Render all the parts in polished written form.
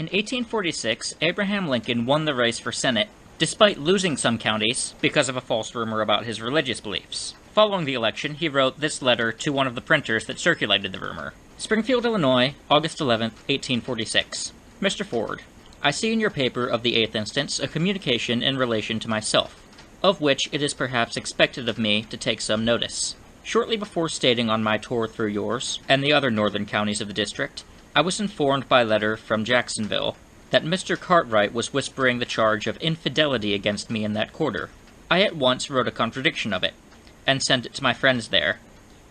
In 1846, Abraham Lincoln won the race for Senate, despite losing some counties because of a false rumor about his religious beliefs. Following the election, he wrote this letter to one of the printers that circulated the rumor. Springfield, Illinois, August 11, 1846. Mr. Ford, I see in your paper of the 8th instance a communication in relation to myself, of which it is perhaps expected of me to take some notice. Shortly before stating on my tour through yours, and the other northern counties of the district, I was informed by letter from Jacksonville that Mr. Cartwright was whispering the charge of infidelity against me in that quarter. I at once wrote a contradiction of it, and sent it to my friends there,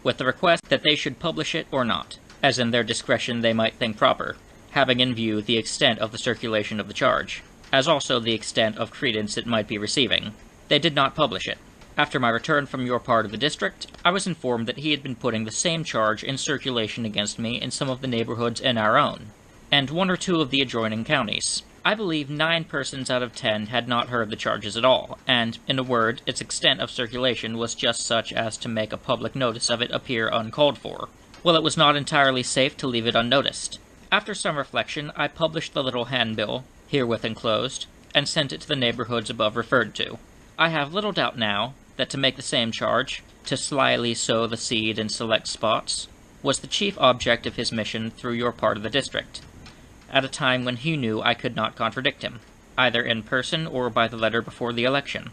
with the request that they should publish it or not, as in their discretion they might think proper, having in view the extent of the circulation of the charge, as also the extent of credence it might be receiving. They did not publish it. After my return from your part of the district, I was informed that he had been putting the same charge in circulation against me in some of the neighborhoods in our own, and 1 or 2 of the adjoining counties. I believe 9 persons out of 10 had not heard the charges at all, and, in a word, its extent of circulation was just such as to make a public notice of it appear uncalled for. Well, it was not entirely safe to leave it unnoticed. After some reflection, I published the little handbill, herewith enclosed, and sent it to the neighborhoods above referred to. I have little doubt now that to make the same charge, to slyly sow the seed in select spots, was the chief object of his mission through your part of the district, at a time when he knew I could not contradict him, either in person or by the letter before the election.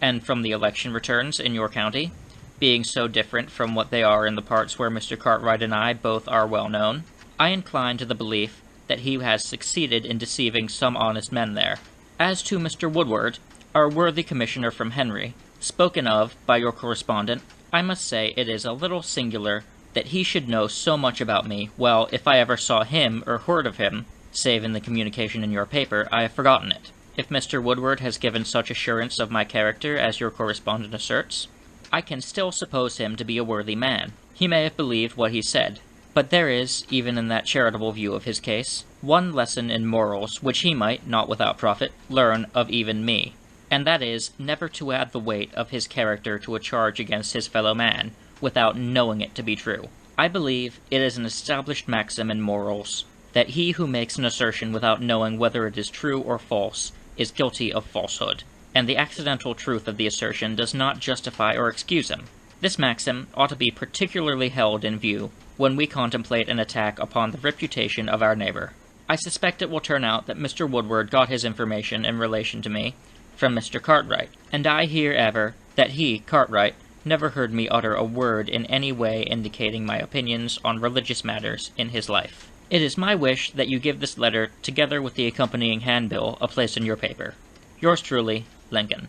And from the election returns in your county, being so different from what they are in the parts where Mr. Cartwright and I both are well known, I incline to the belief that he has succeeded in deceiving some honest men there. As to Mr. Woodward, our worthy commissioner from Henry, spoken of by your correspondent, I must say it is a little singular that he should know so much about me. Well, if I ever saw him or heard of him, save in the communication in your paper, I have forgotten it. If Mr. Woodward has given such assurance of my character as your correspondent asserts, I can still suppose him to be a worthy man. He may have believed what he said, but there is, even in that charitable view of his case, one lesson in morals which he might, not without profit, learn of even me, and that is, never to add the weight of his character to a charge against his fellow man, without knowing it to be true. I believe it is an established maxim in morals that he who makes an assertion without knowing whether it is true or false is guilty of falsehood, and the accidental truth of the assertion does not justify or excuse him. This maxim ought to be particularly held in view when we contemplate an attack upon the reputation of our neighbor. I suspect it will turn out that Mr. Woodward got his information in relation to me from Mr. Cartwright, and I hear ever that he, Cartwright, never heard me utter a word in any way indicating my opinions on religious matters in his life. It is my wish that you give this letter, together with the accompanying handbill, a place in your paper. Yours truly, Lincoln.